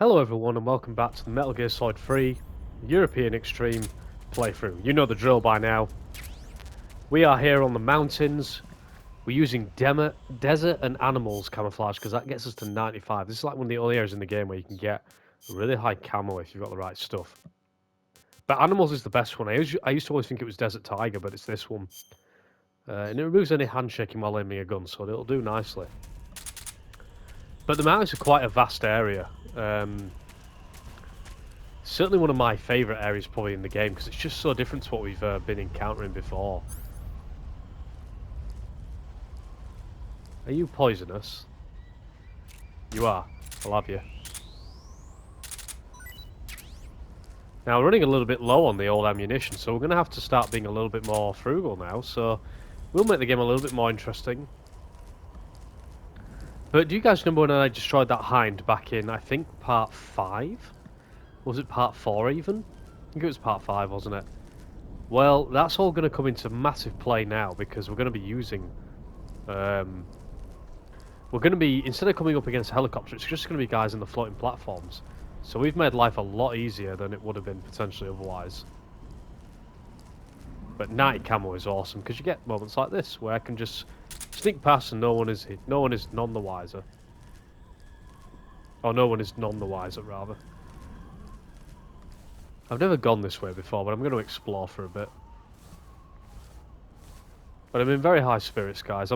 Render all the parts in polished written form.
Hello everyone and welcome back to the Metal Gear Solid 3 European Extreme playthrough. You know the drill by now. We are here on the mountains. We're using desert and animals camouflage because that gets us to 95. This is like one of the only areas in the game where you can get a really high camo if you've got the right stuff. But animals is the best one. I used to always think it was Desert Tiger, but it's this one. And it removes any handshaking while aiming a gun, so it'll do nicely. But the mountains are quite a vast area. Certainly one of my favourite areas probably in the game because it's just so different to what we've been encountering before. Are you poisonous? You are. I'll have you. Now we're running a little bit low on the old ammunition, so we're going to have to start being a little bit more frugal now, so we'll make the game a little bit more interesting. But do you guys remember when I destroyed that hind back in, I think, part 5? Was it part 4 even? I think it was part 5, wasn't it? Well, that's all going to come into massive play now because we're going to be using... we're going to be, instead of coming up against a helicopter, it's just going to be guys in the floating platforms. So we've made life a lot easier than it would have been potentially otherwise. But night camo is awesome because you get moments like this where I can just sneak past and no one is none the wiser. Or no one is none the wiser, rather. I've never gone this way before, but I'm going to explore for a bit. But I'm in very high spirits, guys.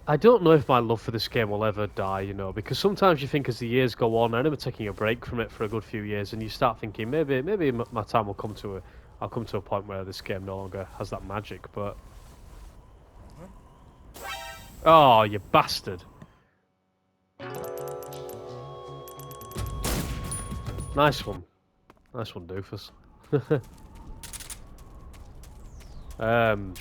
I don't know if my love for this game will ever die, you know, because sometimes you think as the years go on, I remember taking a break from it for a good few years, and you start thinking maybe my time will come to I'll come to a point where this game no longer has that magic, but... Oh, you bastard. Nice one. Nice one, doofus. I'm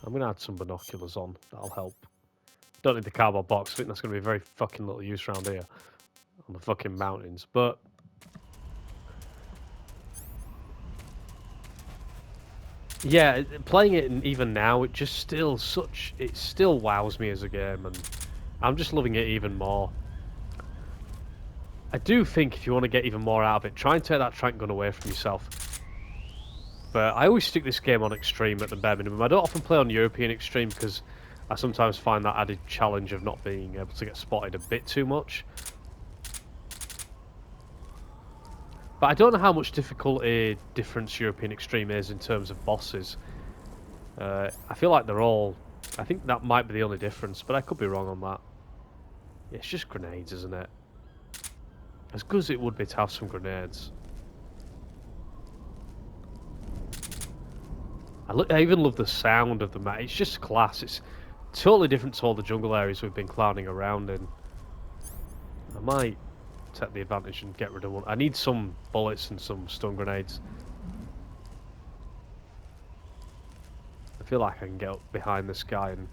going to add some binoculars on. That'll help. Don't need the cardboard box. I think that's going to be very fucking little use around here. On the fucking mountains. But... yeah, playing it even now, it still wows me as a game. And I'm just loving it even more. I do think if you want to get even more out of it, try and take that trank gun away from yourself. But I always stick this game on Extreme at the bare minimum. I don't often play on European Extreme because I sometimes find that added challenge of not being able to get spotted a bit too much. But I don't know how much difficulty difference European Extreme is in terms of bosses. I feel like they're all... I think that might be the only difference, but I could be wrong on that. Yeah, it's just grenades, isn't it? As good as it would be to have some grenades. I even love the sound of the map. It's just class. It's totally different to all the jungle areas we've been clowning around in. I might take the advantage and get rid of one. I need some bullets and some stun grenades. I feel like I can get up behind this guy and...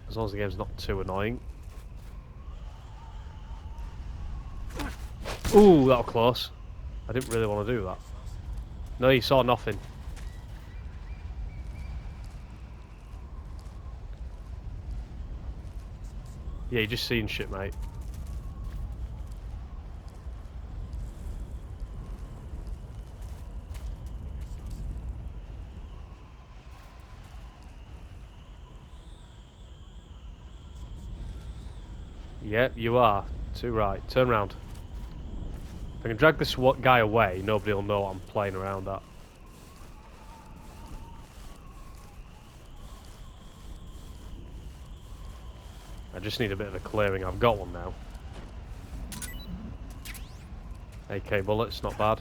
as long as the game's not too annoying. Ooh, that was close. I didn't really want to do that. No, you saw nothing. Yeah, you're just seeing shit, mate. Yep, you are. Too right. Turn round. If I can drag this guy away, nobody will know what I'm playing around at. I just need a bit of a clearing. I've got one now. AK bullets, not bad.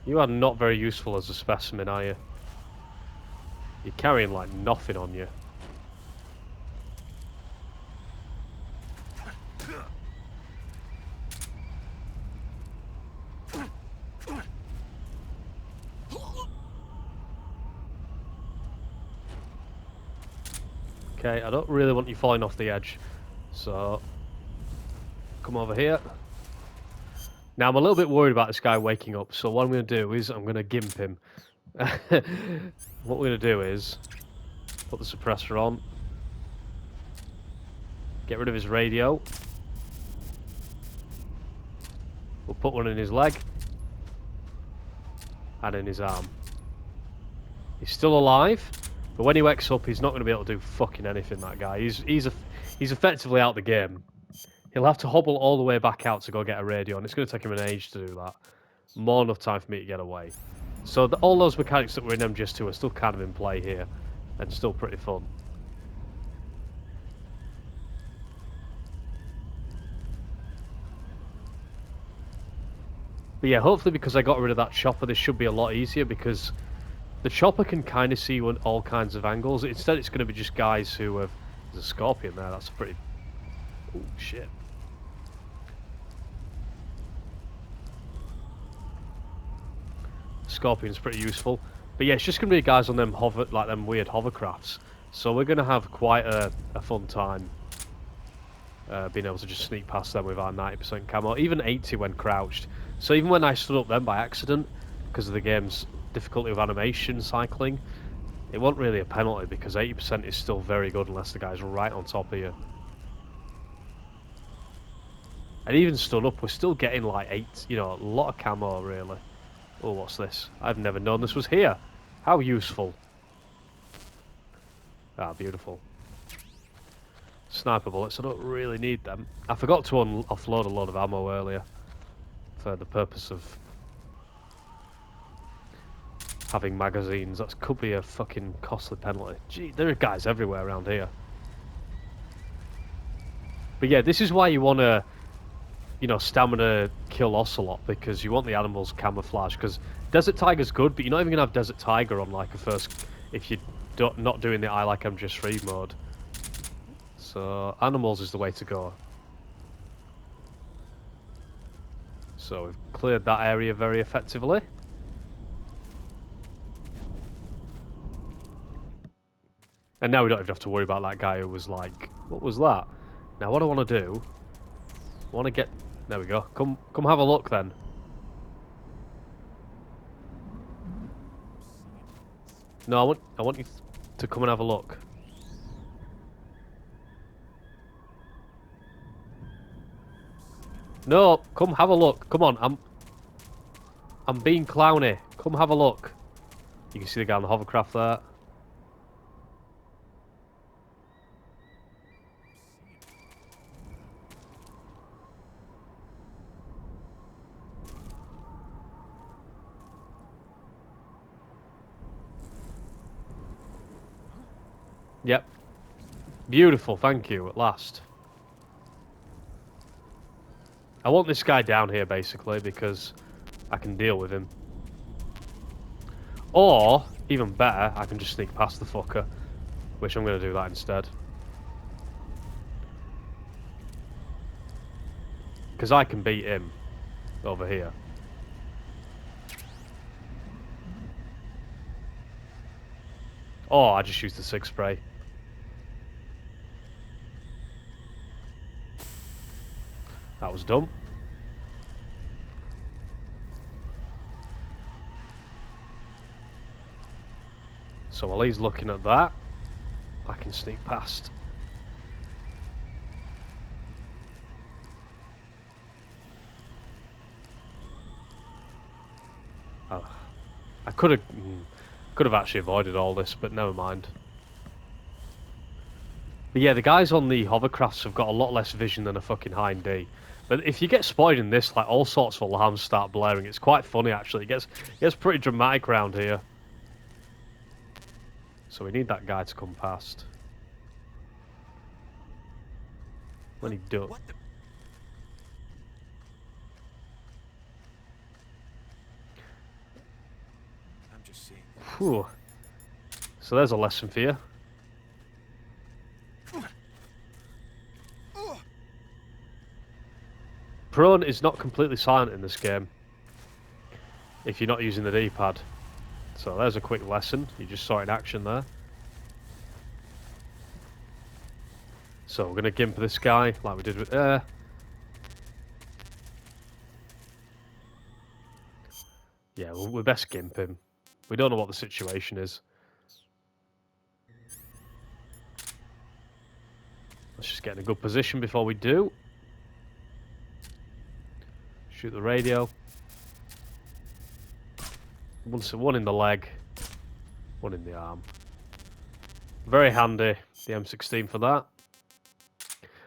You are not very useful as a specimen, are you? You're carrying like nothing on you. Okay, I don't really want you falling off the edge, so come over here. Now, I'm a little bit worried about this guy waking up, so what I'm going to do is I'm going to gimp him. What we're going to do is put the suppressor on, get rid of his radio. We'll put one in his leg and in his arm. He's still alive, but when he wakes up, he's not going to be able to do fucking anything, that guy. He's effectively out the game. He'll have to hobble all the way back out to go get a radio, and it's going to take him an age to do that. More enough time for me to get away. So all those mechanics that were in MGS2 are still kind of in play here, and still pretty fun. But yeah, hopefully because I got rid of that chopper, this should be a lot easier, because the chopper can kind of see all kinds of angles. Instead, it's going to be just guys who have... There's a scorpion there, that's a pretty... Oh, shit. Scorpion's pretty useful. But yeah, it's just going to be guys on them them weird hovercrafts. So we're going to have quite a fun time being able to just sneak past them with our 90% camo. Even 80 when crouched. So even when I stood up them by accident, because of the game's difficulty of animation cycling, it wasn't really a penalty because 80% is still very good unless the guy's right on top of you. And even stood up, we're still getting like a lot of camo really. Oh, what's this? I've never known this was here. How useful. Ah, beautiful. Sniper bullets, I don't really need them. I forgot to offload a load of ammo earlier for the purpose of having magazines. That could be a fucking costly penalty. Gee, there are guys everywhere around here. But yeah, this is why you want to, stamina kill Ocelot, because you want the animals camouflage. Because Desert Tiger's good, but you're not even gonna have Desert Tiger on like a first if you're not doing the I like MGS3 mode. So animals is the way to go. So we've cleared that area very effectively. And now we don't even have to worry about that guy who was like, what was that? Now what I want to do, I want to get, there we go, come have a look then. No, I want you to come and have a look. No, come have a look. Come on, I'm being clowny. Come have a look. You can see the guy on the hovercraft there. Yep. Beautiful, thank you, at last. I want this guy down here, basically, because I can deal with him. Or, even better, I can just sneak past the fucker. Which I'm going to do that instead. Because I can beat him over here. Oh, I just used the SIG spray. That was dumb. So while he's looking at that, I can sneak past. Oh, I could have actually avoided all this, but never mind. But yeah, the guys on the hovercrafts have got a lot less vision than a fucking Hind D. But if you get spotted in this, like all sorts of alarms start blaring. It's quite funny actually. It gets pretty dramatic around here. So we need that guy to come past. When he does. I'm just seeing. Whew. So there's a lesson for you. Prone is not completely silent in this game if you're not using the D-pad. So there's a quick lesson. You just saw it in action there. So we're going to gimp this guy like we did with Yeah, we best gimp him. We don't know what the situation is. Let's just get in a good position before we do. Shoot the radio. One in the leg, one in the arm. Very handy, the M16 for that.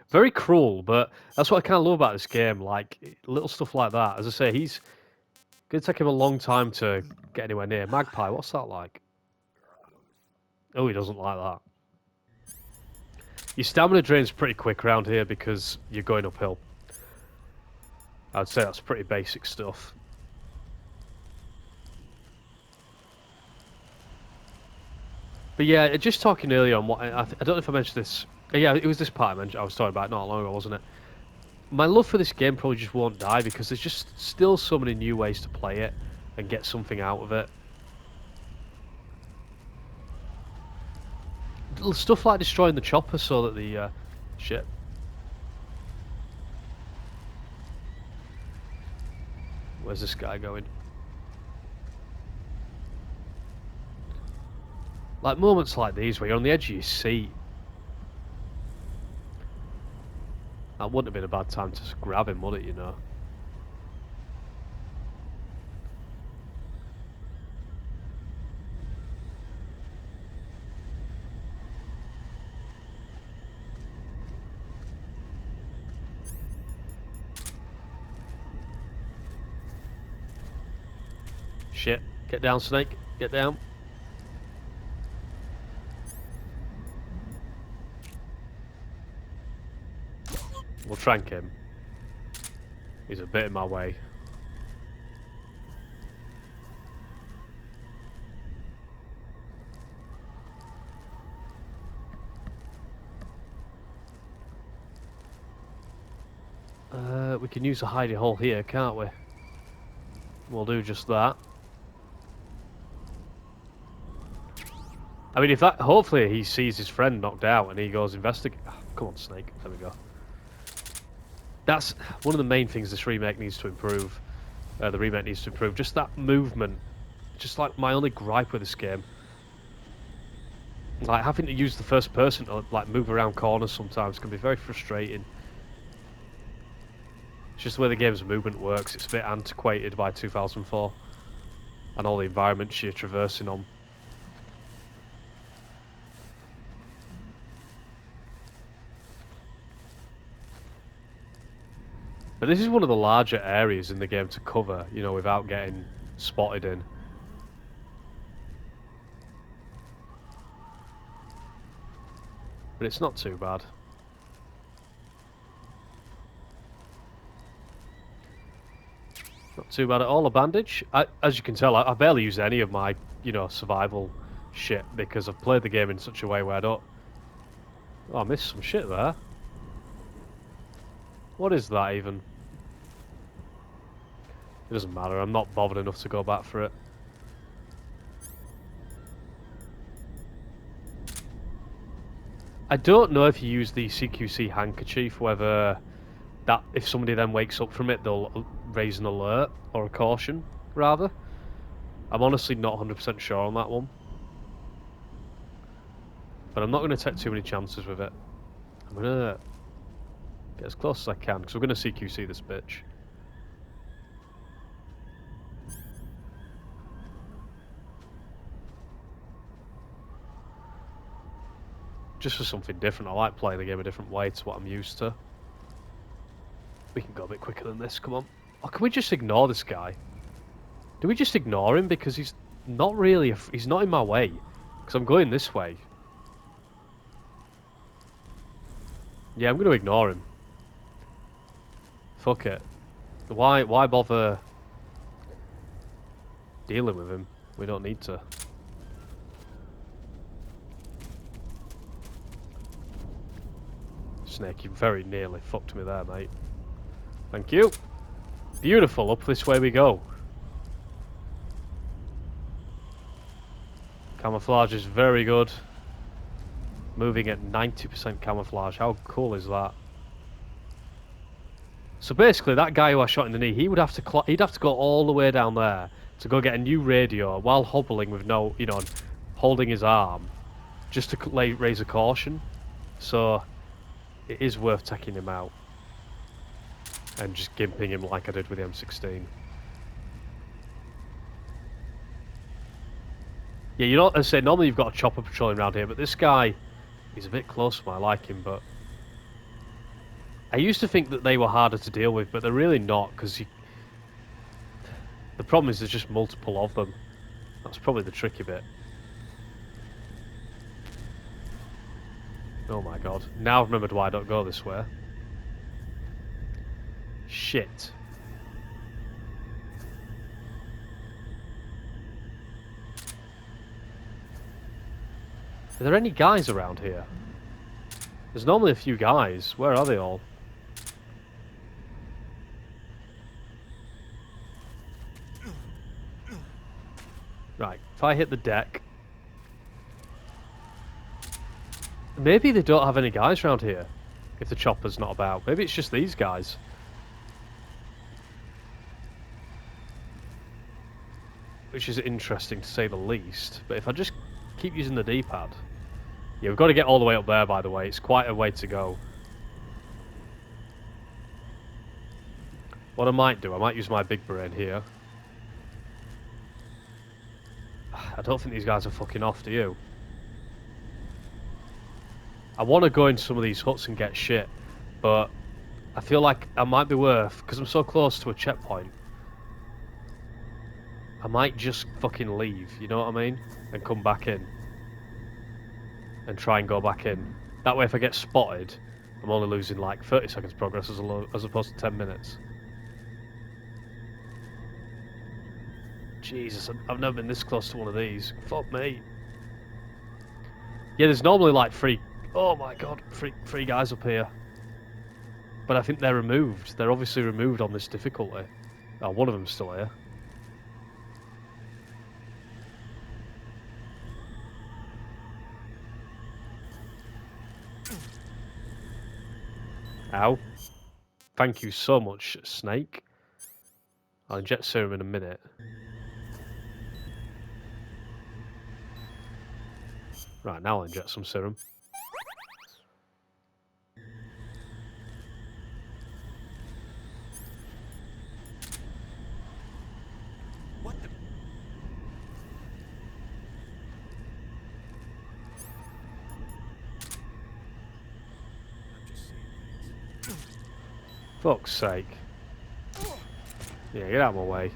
Very cruel, but that's what I kind of love about this game. Like, little stuff like that. As I say, he's going to take him a long time to get anywhere near. Magpie, what's that like? Oh, he doesn't like that. Your stamina drain's pretty quick around here because you're going uphill. I'd say that's pretty basic stuff. But yeah, just talking earlier on what I don't know if I mentioned this. Yeah, it was this part I was talking about not long ago, wasn't it? My love for this game probably just won't die because there's just still so many new ways to play it and get something out of it. Stuff like destroying the chopper so that the shit. Where's this guy going? Like moments like these where you're on the edge of your seat. That wouldn't have been a bad time to grab him, would it, you know? Shit. Get down, Snake. Get down. We'll trank him. He's a bit in my way. We can use a hidey hole here, can't we? We'll do just that. I mean, if that... Hopefully he sees his friend knocked out and he goes investigate... Oh, come on, Snake. There we go. That's one of the main things this remake needs to improve. The remake needs to improve. Just that movement. Just like my only gripe with this game. Like having to use the first person to like move around corners sometimes can be very frustrating. It's just the way the game's movement works. It's a bit antiquated by 2004. And all the environments you're traversing on. But this is one of the larger areas in the game to cover, you know, without getting spotted in. But it's not too bad. Not too bad at all. A bandage. As you can tell, I barely use any of my, you know, survival shit because I've played the game in such a way where I don't... Oh, I missed some shit there. What is that even? It doesn't matter, I'm not bothered enough to go back for it. I don't know if you use the CQC handkerchief, whether that if somebody then wakes up from it, they'll raise an alert, or a caution, rather. I'm honestly not 100% sure on that one. But I'm not going to take too many chances with it. I'm going to get as close as I can, because we're going to CQC this bitch. Just for something different. I like playing the game a different way to what I'm used to. We can go a bit quicker than this, come on. Or can we just ignore this guy? Do we just ignore him? Because he's not really... he's not in my way. Because I'm going this way. Yeah, I'm going to ignore him. Fuck it. Why bother dealing with him? We don't need to. Snake, you very nearly fucked me there, mate. Thank you. Beautiful, up this way we go. Camouflage is very good. Moving at 90% camouflage, how cool is that? So basically, that guy who I shot in the knee, he'd have to go all the way down there to go get a new radio while hobbling with no, you know, holding his arm, just to raise a caution. So it is worth taking him out and just gimping him like I did with the M16. Yeah, you know, as I say, normally you've got a chopper patrolling around here, but this guy, he's a bit close to me. I like him, but I used to think that they were harder to deal with, but they're really not, because the problem is there's just multiple of them. That's probably the tricky bit. Oh my god. Now I've remembered why I don't go this way. Shit. Are there any guys around here? There's normally a few guys. Where are they all? Right, if I hit the deck... Maybe they don't have any guys around here, if the chopper's not about. Maybe it's just these guys. Which is interesting to say the least. But if I just keep using the D-pad... Yeah, we've got to get all the way up there, by the way. It's quite a way to go. What I might do, I might use my big brain here. I don't think these guys are fucking off, do you? I want to go into some of these huts and get shit, but I feel like I might be worth, because I'm so close to a checkpoint, I might just fucking leave, you know what I mean? And come back in. And try and go back in. That way if I get spotted, I'm only losing like 30 seconds progress as opposed to 10 minutes. Jesus, I've never been this close to one of these. Fuck me. Yeah, there's normally like three... Oh my god, three guys up here. But I think they're removed. They're obviously removed on this difficulty. Oh, one of them's still here. Ow. Thank you so much, Snake. I'll inject serum in a minute. Right, now I'll inject some serum. What the? I'm just seeing things. Fuck's sake. Yeah, get out of my way.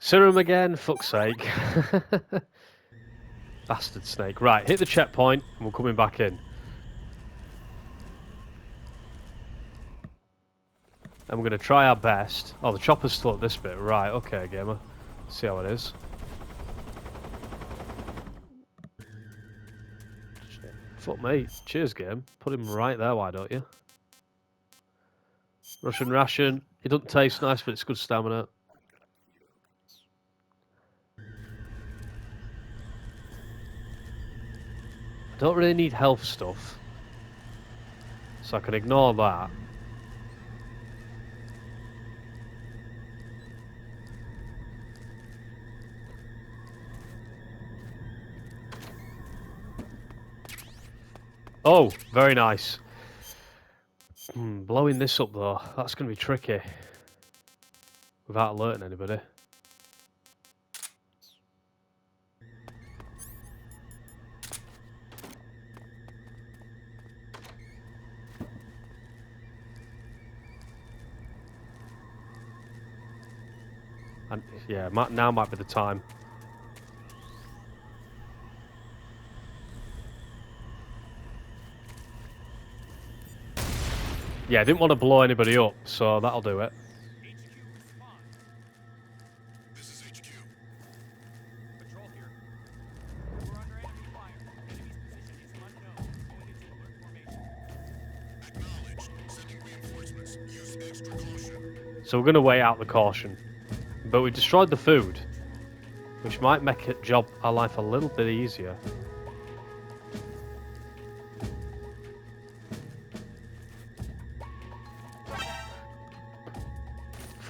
Serum again? Fuck's sake. Bastard Snake. Right, hit the checkpoint and we're coming back in. And we're going to try our best. Oh, the chopper's still at this bit. Right, okay, gamer. Let's see how it is. Fuck me. Cheers, game. Put him right there, why don't you? Russian ration. It doesn't taste nice, but it's good stamina. I don't really need health stuff. So I can ignore that. Oh, very nice. Blowing this up though, that's going to be tricky. Without alerting anybody. And yeah, now might be the time. Yeah, I didn't want to blow anybody up, so that'll do it. This is HQ. Patrol here. We're under enemy fire. Enemy's position is unknown. Going into alert formation. Acknowledged. Sending reinforcements. Use extra caution. So we're going to weigh out the caution. But we destroyed the food, which might make our life a little bit easier.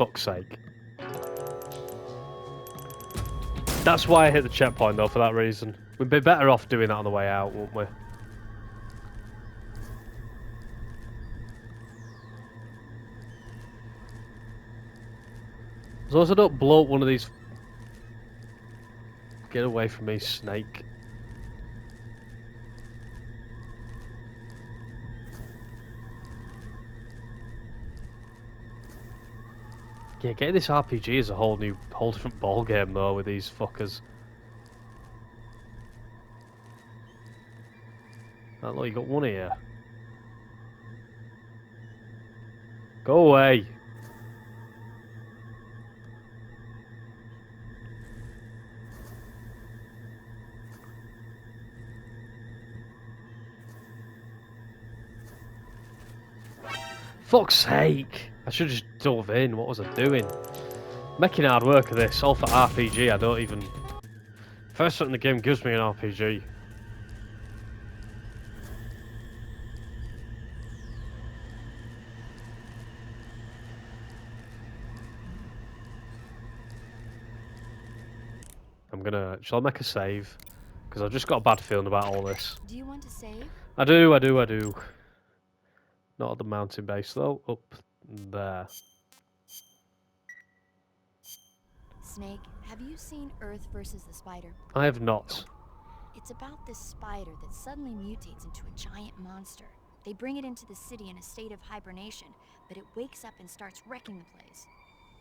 fuck's sake. That's why I hit the checkpoint, though, for that reason. We'd be better off doing that on the way out, wouldn't we? As long as I don't blow up one of these... Get away from me, snake. Yeah, getting this RPG is a whole different ball game though with these fuckers. Oh, look, you got one here. Go away. Fuck's sake! I should have just dove in. What was I doing? Making hard work of this, all for RPG. I don't even. First something the game gives me an RPG. Shall I make a save? Because I've just got a bad feeling about all this. Do you want to save? I do. Not at the mountain base though. Up there. Snake, have you seen Earth versus the Spider? I have not. It's about this spider that suddenly mutates into a giant monster. They bring it into the city in a state of hibernation, but it wakes up and starts wrecking the place.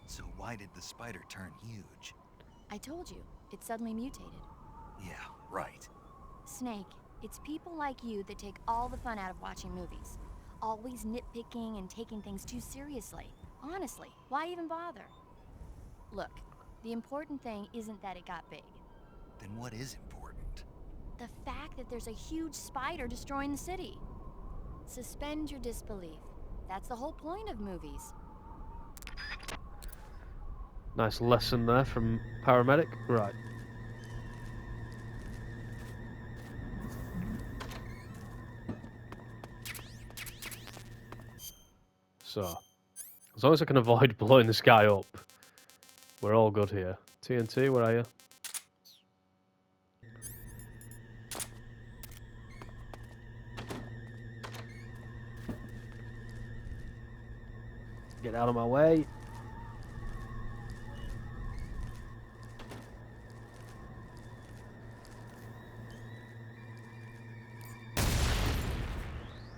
So why did the spider turn huge? I told you, it suddenly mutated. Yeah, right. Snake, it's people like you that take all the fun out of watching movies. Always nitpicking and taking things too seriously. Honestly, why even bother? Look, the important thing isn't that it got big. Then what is important? The fact that there's a huge spider destroying the city. Suspend your disbelief. That's the whole point of movies. Nice lesson there from paramedic. Right. So, as long as I can avoid blowing this guy up, we're all good here. TNT, where are you? Get out of my way.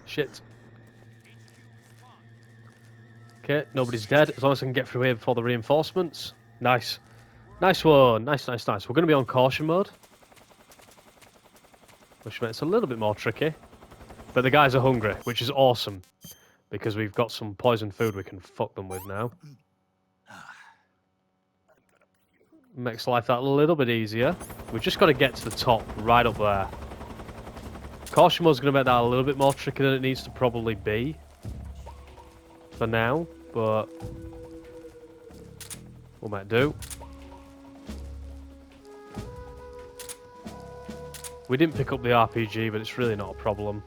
Shit. Okay, nobody's dead. As long as I can get through here before the reinforcements. Nice. Nice one. Nice. We're going to be on caution mode, which makes it a little bit more tricky. But the guys are hungry, which is awesome, because we've got some poison food we can fuck them with now. Makes life that little bit easier. We've just got to get to the top, right up there. Caution mode's going to make that a little bit more tricky than it needs to probably be for now, but we'll make do. We didn't pick up the RPG, but it's really not a problem.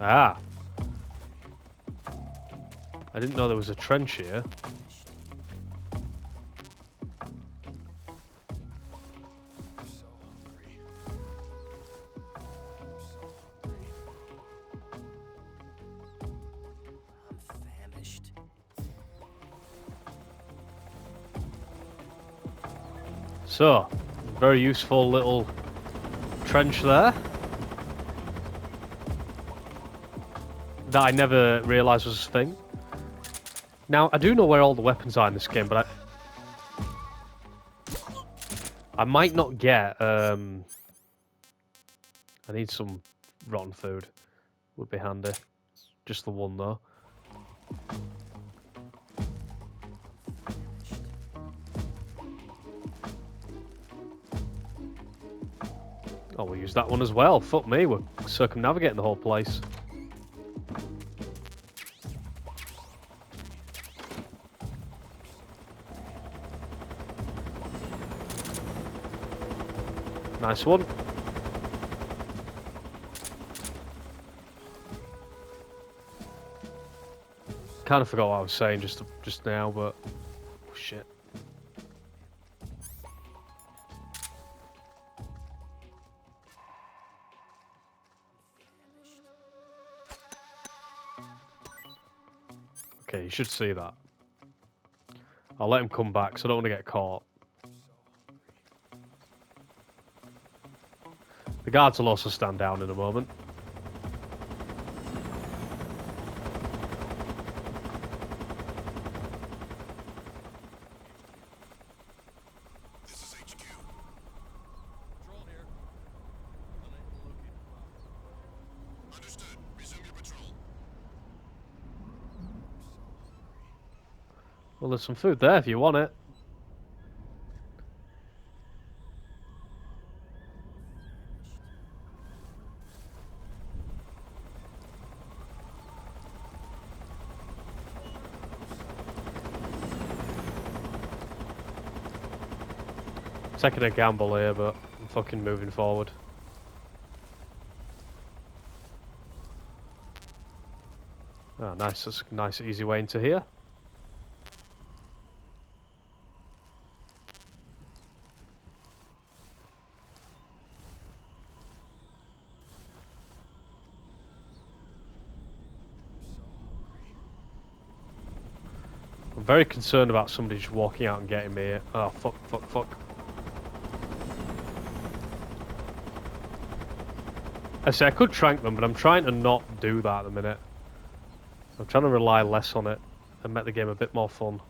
Ah. I didn't know there was a trench here. So, very useful little trench there. That I never realised was a thing. Now, I do know where all the weapons are in this game, but I might not get... I need some rotten food. Would be handy. Just the one, though. Oh, we'll use that one as well. Fuck me, we're circumnavigating the whole place. Nice one. Kind of forgot what I was saying just now, but oh, shit. Okay, you should see that. I'll let him come back, so I don't want to get caught. The guards will also stand down in a moment. This is HQ. Patrol here. Unable to locate the bomb. Understood. Resume your patrol. Well, there's some food there if you want it. Taking a gamble here, but I'm fucking moving forward. Ah, nice. That's a nice, easy way into here. I'm very concerned about somebody just walking out and getting me here. Oh, fuck, fuck, fuck. I say I could trank them, but I'm trying to not do that at the minute. I'm trying to rely less on it and make the game a bit more fun.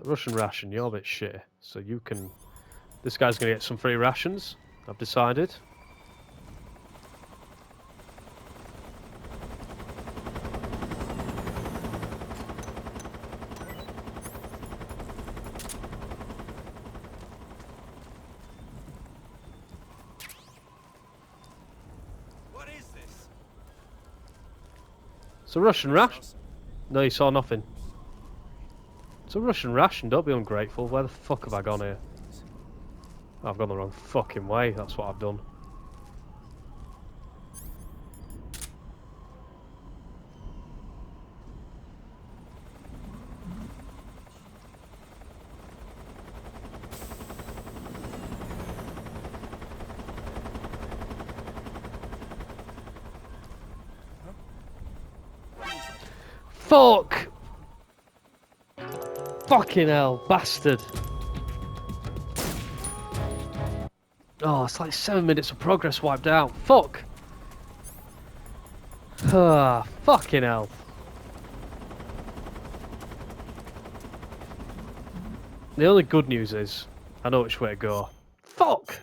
Russian ration, you're a bit shitty. So you can... This guy's gonna get some free rations, I've decided. What is this? It's a Russian ration. No, you saw nothing. It's a Russian ration, don't be ungrateful. Where the fuck have I gone here? I've gone the wrong fucking way, that's what I've done. Fuck! Fucking hell, bastard. Oh, it's like 7 minutes of progress wiped out. Fuck! Ah, fucking hell. The only good news is, I know which way to go. Fuck!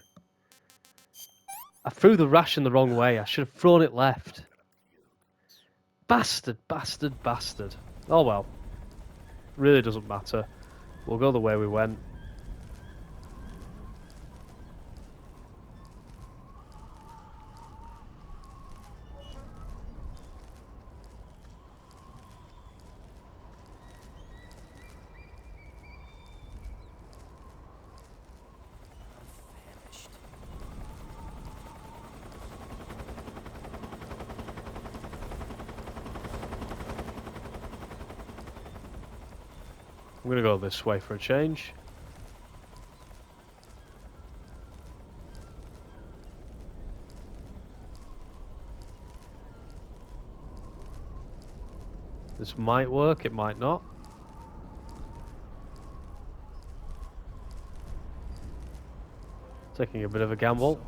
I threw the ration the wrong way. I should have thrown it left. Bastard, bastard, bastard. Oh well. Really doesn't matter. We'll go the way we went. I'm gonna go this way for a change. This might work, it might not. Taking a bit of a gamble.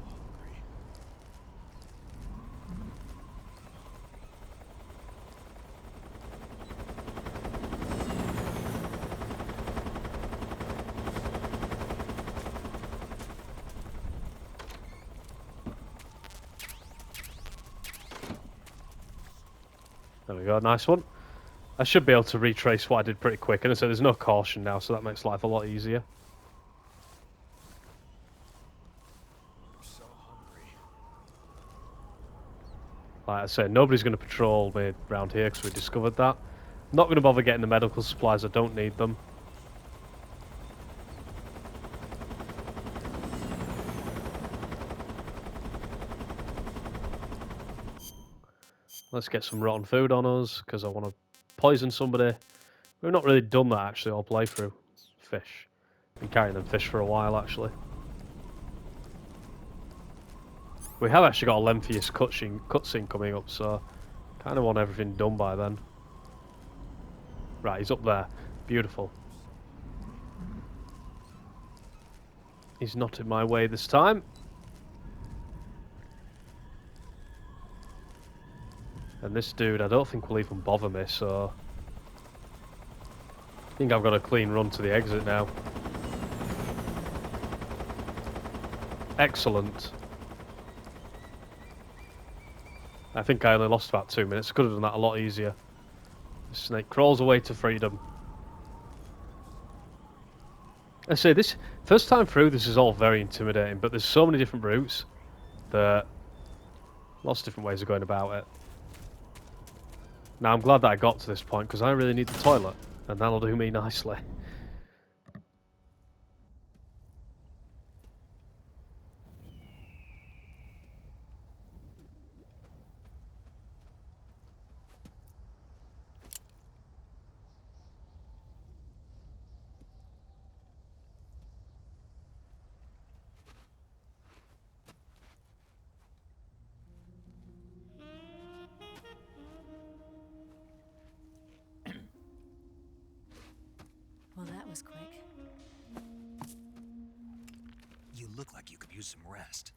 we go, nice one. I should be able to retrace what I did pretty quick, and I said there's no caution now, so that makes life a lot easier. I'm so hungry. Like I said, nobody's going to patrol me around here because we discovered that. Not going to bother getting the medical supplies, I don't need them. Let's get some rotten food on us, because I want to poison somebody. We've not really done that, actually, all playthrough. Fish. Been carrying them fish for a while, actually. We have actually got a lengthiest cutscene coming up, so kind of want everything done by then. Right, he's up there. Beautiful. He's not in my way this time. And this dude, I don't think will even bother me, so... I think I've got a clean run to the exit now. Excellent. I think I only lost about 2 minutes. I could have done that a lot easier. The snake crawls away to freedom. I say this first time through, this is all very intimidating, but there's so many different routes that lots of different ways of going about it. Now I'm glad that I got to this point because I really need the toilet, and that'll do me nicely. Well, that was quick. You look like you could use some rest.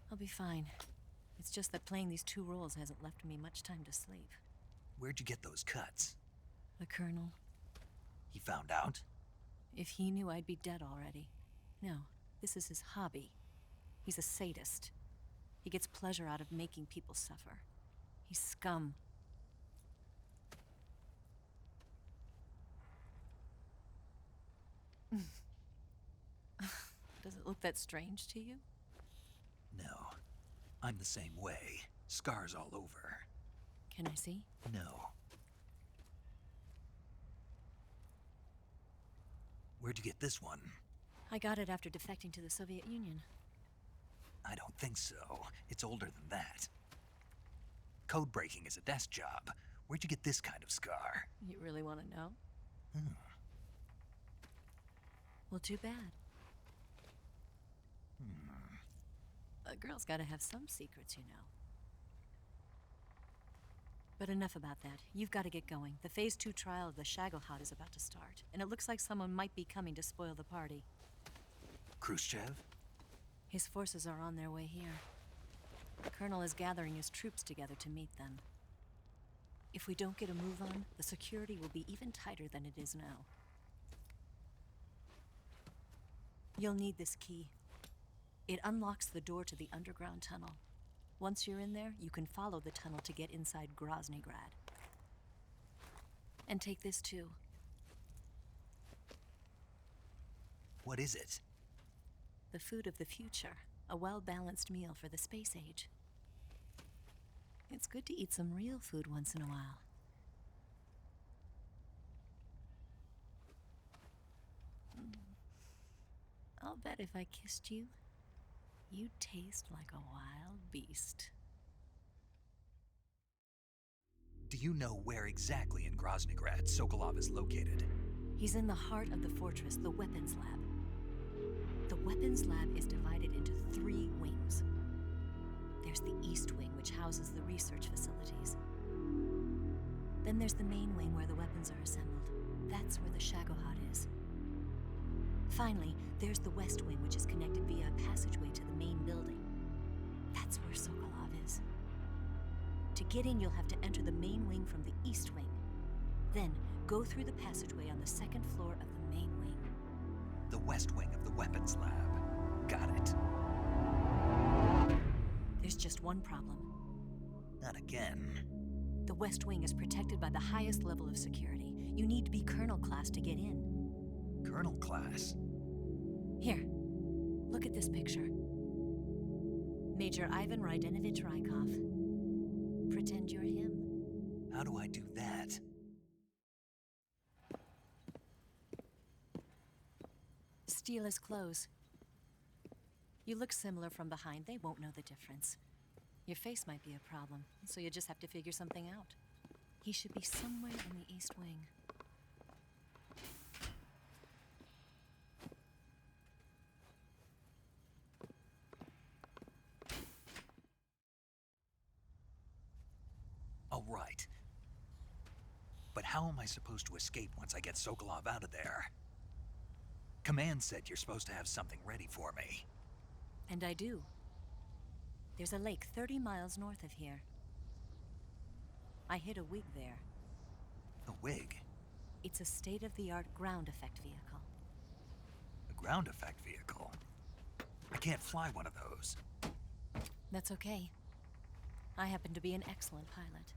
I'll be fine. It's just that playing these 2 roles hasn't left me much time to sleep. Where'd you get those cuts? The Colonel, He found out? if he knew I'd be dead already. No, this is his hobby. He's a sadist. He gets pleasure out of making people suffer. He's scum. Does it look that strange to you? No. I'm the same way. Scars all over. Can I see? No. Where'd you get this one? I got it after defecting to the Soviet Union. I don't think so. It's older than that. Code breaking is a desk job. Where'd you get this kind of scar? You really want to know? Hmm. Well, too bad. A girl's gotta have some secrets, you know. But enough about that. You've got to get going. The Phase 2 trial of the Shagohod is about to start, and it looks like someone might be coming to spoil the party. Khrushchev? His forces are on their way here. The Colonel is gathering his troops together to meet them. If we don't get a move on, the security will be even tighter than it is now. You'll need this key. It unlocks the door to the underground tunnel. Once you're in there, you can follow the tunnel to get inside Groznygrad. And take this too. What is it? The food of the future. A well-balanced meal for the space age. It's good to eat some real food once in a while. I'll bet if I kissed you, you'd taste like a wild beast. Do you know where exactly in Groznygrad Sokolov is located? He's in the heart of the fortress, the weapons lab. The weapons lab is divided into 3 wings. There's the East Wing, which houses the research facilities. Then there's the main wing where the weapons are assembled. That's where the Shagohod is. Finally, there's the West Wing, which is connected via a passageway to the main building. That's where Sokolov is. To get in, you'll have to enter the main wing from the East Wing. Then, go through the passageway on the 2nd floor of the main wing. The West Wing of the weapons lab. Got it. There's just one problem. Not again. The West Wing is protected by the highest level of security. You need to be Colonel class to get in. Colonel class? Here, look at this picture. Major Ivan Rydenovich Rykov. Pretend you're him. How do I do that? Steal his clothes. You look similar from behind. They won't know the difference. Your face might be a problem, so you just have to figure something out. He should be somewhere in the East Wing. Oh, right. But how am I supposed to escape once I get Sokolov out of there? Command said you're supposed to have something ready for me. And I do. There's a lake 30 miles north of here. I hid a wig there. A wig? It's a state-of-the-art ground effect vehicle. A ground effect vehicle? I can't fly one of those. That's okay. I happen to be an excellent pilot.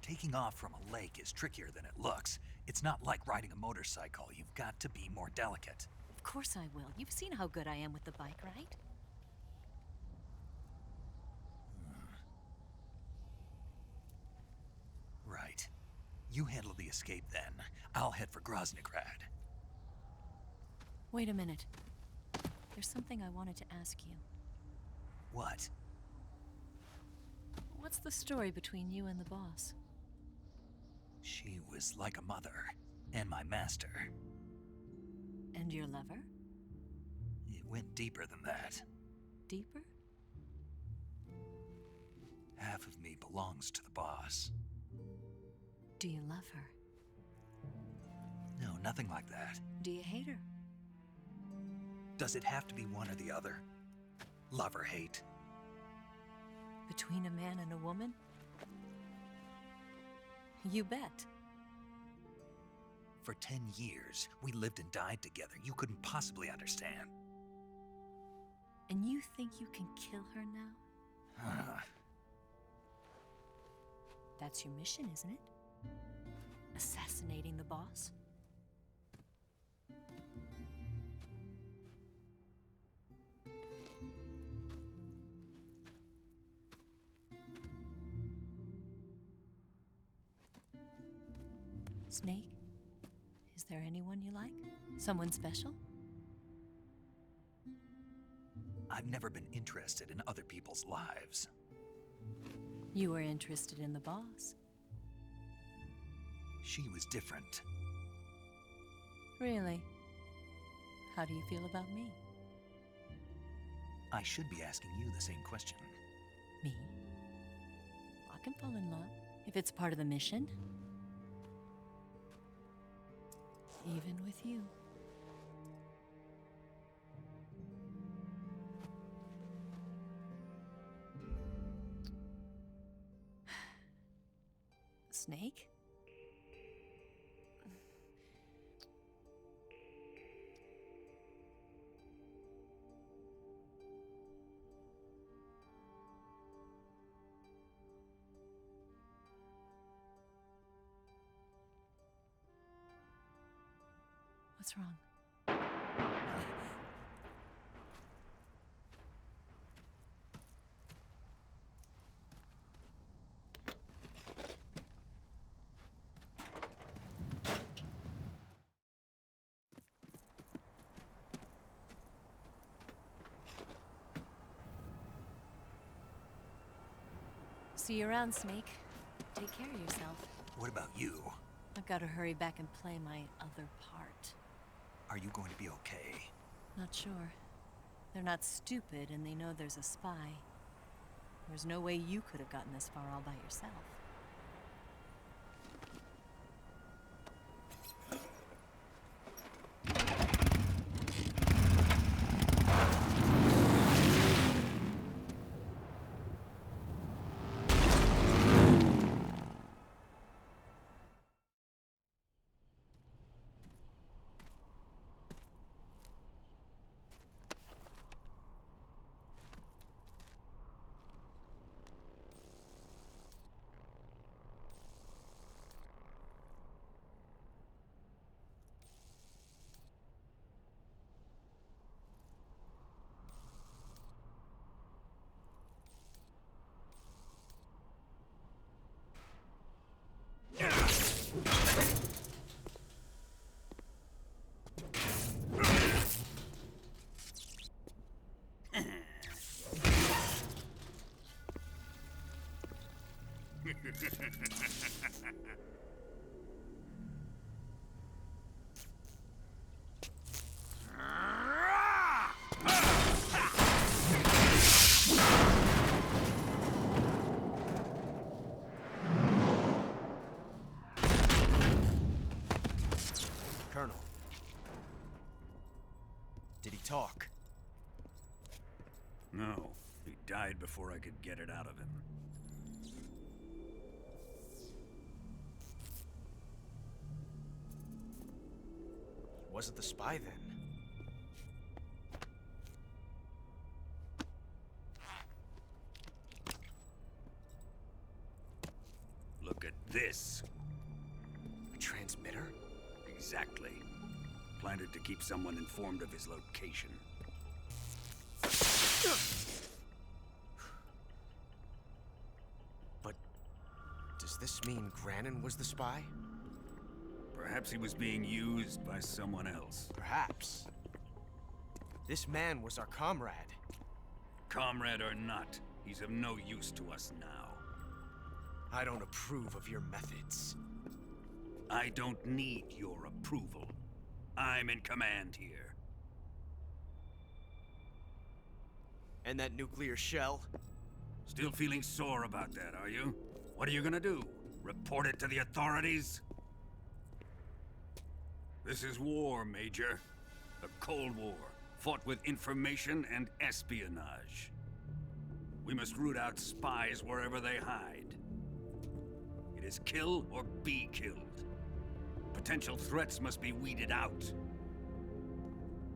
Taking off from a lake is trickier than it looks. It's not like riding a motorcycle. You've got to be more delicate. Of course I will. You've seen how good I am with the bike, right? Right. You handle the escape then. I'll head for Groznygrad. Wait a minute. There's something I wanted to ask you. What? What's the story between you and the boss? She was like a mother, and my master. And your lover? It went deeper than that. Deeper? Half of me belongs to the boss. Do you love her? No, nothing like that. Do you hate her? Does it have to be one or the other? Love or hate? Between a man and a woman? You bet. For 10 years, we lived and died together. You couldn't possibly understand. And you think you can kill her now? That's your mission, isn't it? Assassinating the boss? Snake? Is there anyone you like? Someone special? I've never been interested in other people's lives. You were interested in the boss. She was different. Really? How do you feel about me? I should be asking you the same question. Me? I can fall in love if it's part of the mission. Even with you. Snake? What's wrong? See you around, Snake. Take care of yourself. What about you? I've got to hurry back and play my other part. Are you going to be okay? Not sure. They're not stupid, and they know there's a spy. There's no way you could have gotten this far all by yourself. Colonel. Did he talk? No, he died before I could get it out of him. Wasn't the spy then? Look at this. A transmitter? Exactly. Planted to keep someone informed of his location. But does this mean Granin was the spy? Perhaps he was being used by someone else. Perhaps. This man was our comrade. Comrade or not, he's of no use to us now. I don't approve of your methods. I don't need your approval. I'm in command here. And that nuclear shell? Still feeling sore about that, are you? What are you gonna do? Report it to the authorities? This is war, Major. The Cold War, fought with information and espionage. We must root out spies wherever they hide. It is kill or be killed. Potential threats must be weeded out.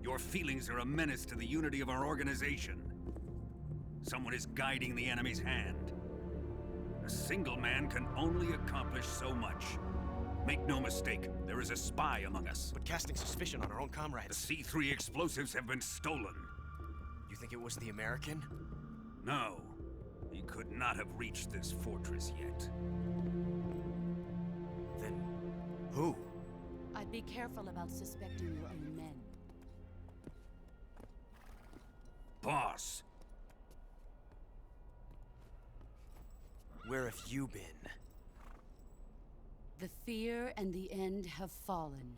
Your feelings are a menace to the unity of our organization. Someone is guiding the enemy's hand. A single man can only accomplish so much. Make no mistake, there is a spy among us. But casting suspicion on our own The comrades. C3 explosives have been stolen. You think it was the American? No, he could not have reached this fortress yet. Then who? I'd be careful about suspecting your own men. Boss, Where have you been? The fear and the end have fallen.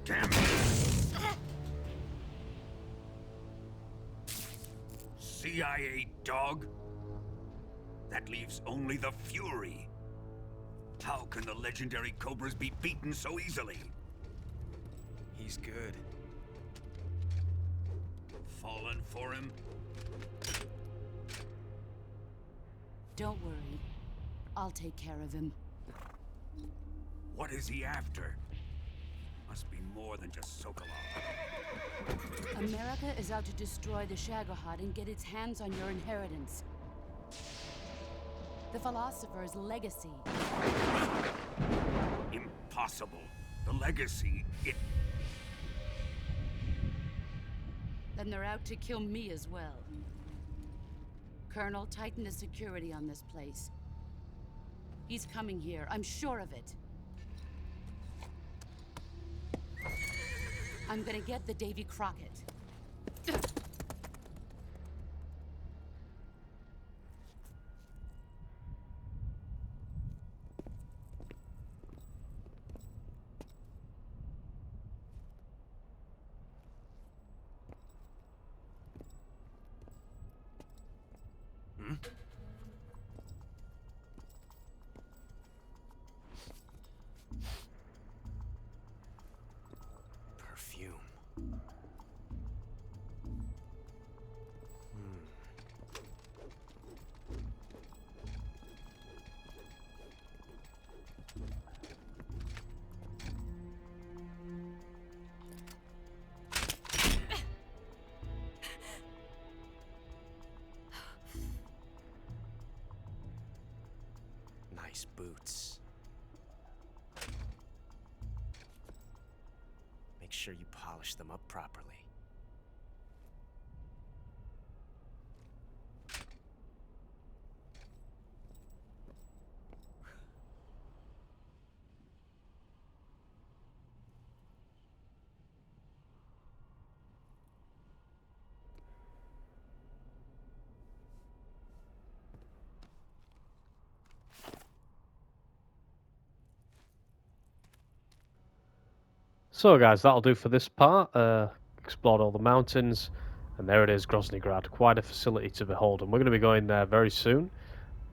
damn it! CIA dog? That leaves only the Fury. How can the legendary Cobras be beaten so easily? He's good. Fallen for him? Don't worry. I'll take care of him. What is he after? Must be more than just Sokolov. America is out to destroy the Shagohod and get its hands on your inheritance. The philosopher's legacy. Impossible. The legacy, it... Then they're out to kill me as well. Colonel, tighten the security on this place. He's coming here, I'm sure of it. I'm gonna get the Davy Crockett. Perfume. Nice boots. Make sure you polish them up properly. So guys, that'll do for this part. Explored all the mountains, and there it is, Groznygrad. Quite a facility to behold, and we're going to be going there very soon.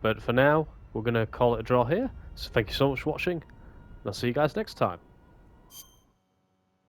But for now, we're going to call it a draw here. So thank you so much for watching, and I'll see you guys next time.